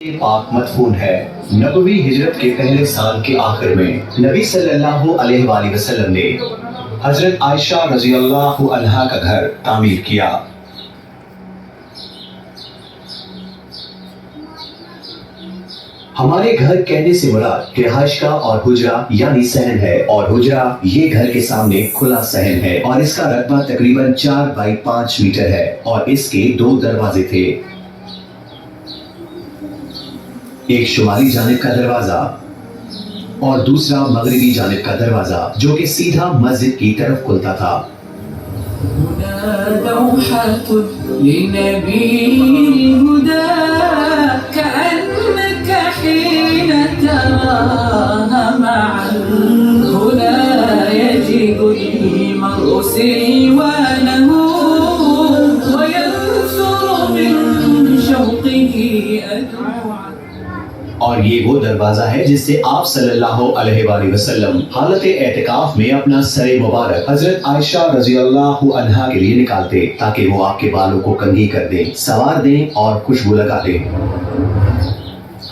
पाक मदफून है। नबवी हिजरत के पहले साल के आखिर में नबी सल्लल्लाहु अलैहि वसल्लम ने हजरत आयशा रजी अल्लाह अन्हा का घर तामीर किया। हमारे घर कहने से मुराद रिहाइश का और हुजरा यानी सहन है, और हुजरा ये घर के सामने खुला सहन है और इसका रकबा तकरीबन 4 बाई 5 मीटर है और इसके 2 दरवाजे थे, एक शुमाली जानिब का दरवाजा और दूसरा मगरिबी जानिब का दरवाजा जो कि सीधा मस्जिद की तरफ खुलता था। और ये वो दरवाजा है जिससे आप सल्लल्लाहु अलैहि वसल्लम हालत एतिकाफ में अपना सरे मुबारक हजरत आयशा रजी अल्लाह अन्हा के लिए निकालते ताकि वो आपके बालों को कंघी कर दें, सवार दें और खुशबू लगा दें।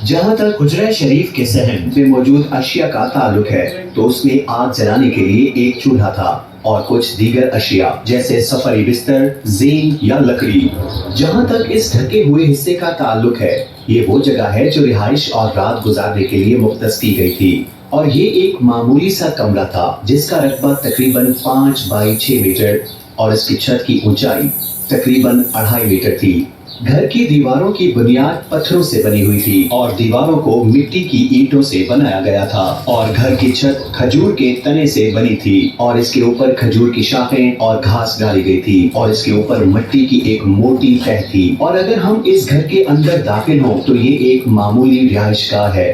जहाँ तक हुजरा शरीफ के सहन में मौजूद अशिया का ताल्लुक है तो उसमें आग जलाने के लिए एक चूल्हा था और कुछ दीगर अशिया जैसे सफरी बिस्तर, ज़ीन या लकड़ी। जहाँ तक इस ढके हुए हिस्से का ताल्लुक है, ये वो जगह है जो रिहाइश और रात गुजारने के लिए मुख्तस की गई थी और ये एक मामूली सा कमरा था जिसका रकबा तकरीबन 5 बाई 6 मीटर और इसकी छत की ऊंचाई तकरीबन 2.5 मीटर थी। घर की दीवारों की बुनियाद पत्थरों से बनी हुई थी और दीवारों को मिट्टी की ईंटों से बनाया गया था और घर की छत खजूर के तने से बनी थी और इसके ऊपर खजूर की शाखें और घास डाली गई थी और इसके ऊपर मिट्टी की एक मोटी तह थी। और अगर हम इस घर के अंदर दाखिल हों तो ये एक मामूली रिहाइशगाह है।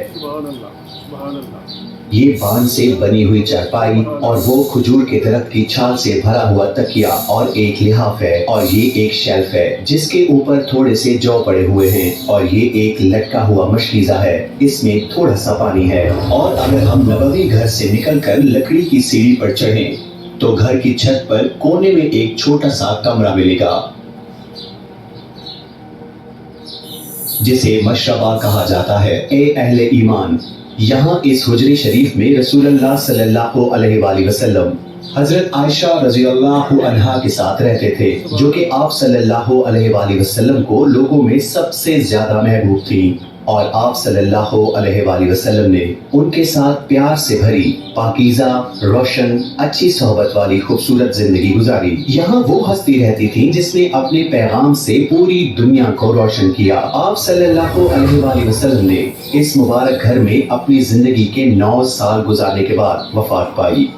ये बांस से बनी हुई चारपाई और वो खजूर के दरख्त की छाल से भरा हुआ तकिया और एक लिहाफ है और ये एक शेल्फ है जिसके ऊपर थोड़े से जौ पड़े हुए हैं और ये एक लटका हुआ मशकीज़ा है, इसमें थोड़ा सा पानी है। और अगर हम नबवी घर से निकलकर लकड़ी की सीढ़ी पर चढ़ें तो घर की छत पर कोने में एक छोटा सा कमरा मिलेगा जिसे मशरबा कहा जाता है। ए अहले ईमान, यहाँ इस हुजरे शरीफ में रसूलुल्लाह सल्लल्लाहु अलैहि वसल्लम हजरत आयशा रजी अल्लाह अन्हा के साथ रहते थे जो कि आप सल्लल्लाहु अलैहि वसल्लम को लोगों में सबसे ज्यादा महबूब थी और आप सल्लल्लाहु अलैहि वसल्लम ने उनके साथ प्यार से भरी पाकीज़ा, रोशन, अच्छी सोहबत वाली खूबसूरत जिंदगी गुजारी। यहाँ वो हस्ती रहती थी जिसने अपने पैगाम से पूरी दुनिया को रोशन किया। आप सल्लल्लाहु अलैहि वसल्लम ने इस मुबारक घर में अपनी जिंदगी के 9 साल गुजारने के बाद वफात पाई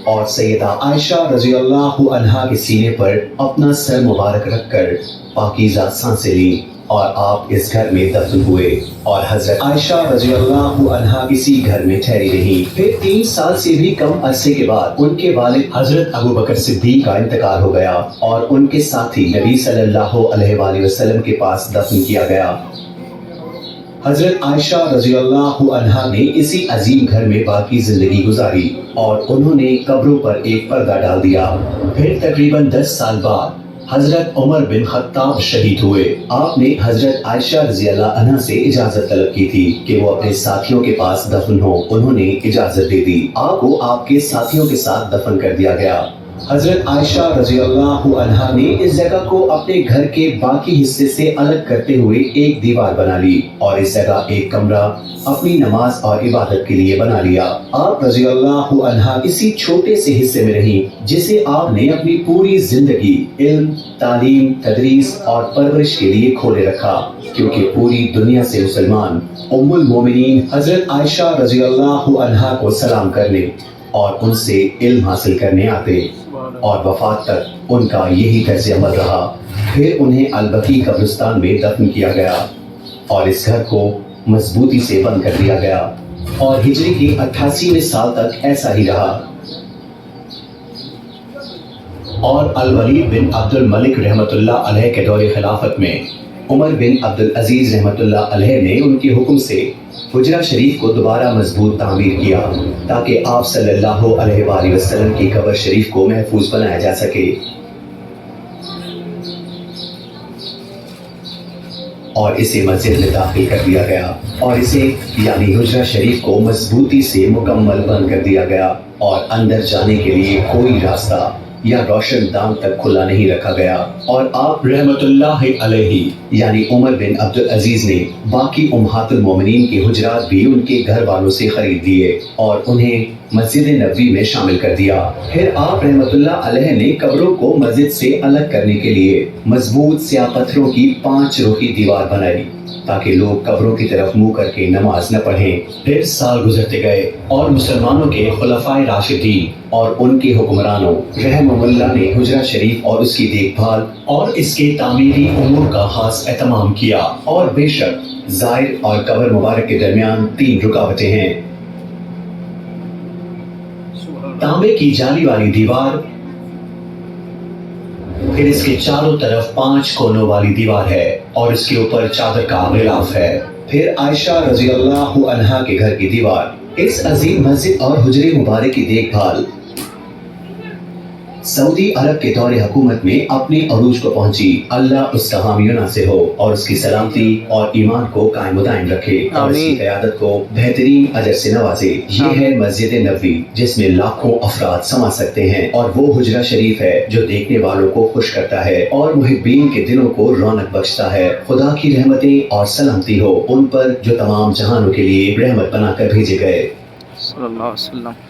और सैयदा आयशा रजी अल्लाह अन्हा के सीने पर अपना सर मुबारक रखकर पाकीज़ा सांसें ली और आप इस घर में दफन हुए और हजरत आयशा रजी अल्लाह अन्हा इसी घर में ठहरी रही। फिर 3 साल से भी कम अरसे के बाद उनके वालिद हजरत अबू बकर सिद्दीक का इंतकाल हो गया और उनके साथी नबी सल्लल्लाहु अलैहि वसल्लम के पास दफन किया गया। हजरत आयशा रजी अल्लाह अन्हा ने इसी अजीम घर में बाकी जिंदगी गुजारी और उन्होंने कब्रों पर एक पर्दा डाल दिया। फिर तकरीबन 10 साल बाद हजरत उमर बिन खत्ताब शहीद हुए। आपने हजरत आयशा रजी अल्लाह अन्हा से इजाजत तलब की थी कि वो अपने साथियों के पास दफन हो। उन्होंने इजाजत दे दी। आपको आपके साथियों के साथ दफन कर दिया गया। हजरत आयशा रजी अल्लाह अन्हा ने इस जगह को अपने घर के बाकी हिस्से से अलग करते हुए एक दीवार बना ली और इस जगह एक कमरा अपनी नमाज और इबादत के लिए बना लिया। आप रजी अल्लाह अन्हा इसी छोटे से हिस्से में रही जिसे आपने अपनी पूरी जिंदगी इल्म, तालीम, तदरीस और परवरिश के लिए खोले रखा क्योंकि पूरी दुनिया से मुसलमान उम्मुल मोमिनीन हजरत आयशा रजी अल्लाह अन्हा को सलाम करने और उनसे इल्म हासिल करने आते और वफात तक उनका यही तर्ज अमल रहा। फिर उन्हें अलबकी कब्रिस्तान में दफन किया गया और इस घर को मजबूती से बंद कर दिया गया और हिजरी के 88वें साल तक ऐसा ही रहा। और अल-वलीद बिन अब्दुल मलिक रहमतुल्लाह अलैह के दौरे खिलाफत में उमर बिन अब्दुल अजीज रहमतुल्लाह अलैह ने उनके हुक्म से हुजरा शरीफ को दोबारा मजबूत तामीर किया ताकि आप सल्लल्लाहु अलैहि वसल्लम की कब्र शरीफ को महफूज बनाया जा सके। اور اسے مسجد میں داخل کر دیا گیا اور اسے یعنی حجرہ شریف کو مضبوطی سے مکمل بند کر دیا گیا اور اندر جانے کے لیے کوئی راستہ یا روشن دان تک کھلا نہیں رکھا گیا اور آپ رحمت اللہ علیہ یعنی عمر بن عبد العزیز نے باقی امہات المومنین کے حجرات بھی ان کے گھر والوں سے خرید لیے اور انہیں مسجد نبوی میں شامل کر دیا۔ پھر آپ رحمت اللہ علیہ نے قبروں کو مسجد سے الگ کرنے کے لیے مضبوط سیاہ پتھروں کی 5 رخی دیوار بنائی تاکہ لوگ قبروں کی طرف منہ کر کے نماز نہ پڑھیں۔ پھر سال گزرتے گئے اور مسلمانوں کے خلفائے راشدین اور ان کے حکمرانوں رحمہ اللہ نے حجرہ شریف اور اس کی دیکھ بھال اور اس کے تعمیری امور کا خاص اہتمام کیا اور بے شک زائر اور قبر مبارک کے درمیان 3 رکاوٹیں ہیں۔ تانبے کی جالی والی دیوار، پھر اس کے چاروں طرف 5 کونوں والی دیوار ہے اور اس کے اوپر چادر کا غلاف ہے۔ پھر عائشہ رضی اللہ عنہا کے گھر کی دیوار، اس عظیم مسجد اور حجرے مبارک کی دیکھ بھال سعودی عرب کے دور حکومت میں اپنے عروج کو پہنچی۔ اللہ اس کا حامی و ناصر ہو اور اس کی سلامتی اور ایمان کو قائم و دائم رکھے اور اس کی قیادت کو بہترین اجر سے نوازے۔ یہ ہے مسجد نبوی جس میں لاکھوں افراد سما سکتے ہیں اور وہ حجرہ شریف ہے جو دیکھنے والوں کو خوش کرتا ہے اور محبین کے دلوں کو رونق بخشتا ہے۔ خدا کی رحمتیں اور سلامتی ہو ان پر جو تمام جہانوں کے لیے رحمت بنا کر بھیجے گئے۔ صلی اللہ علیہ وسلم۔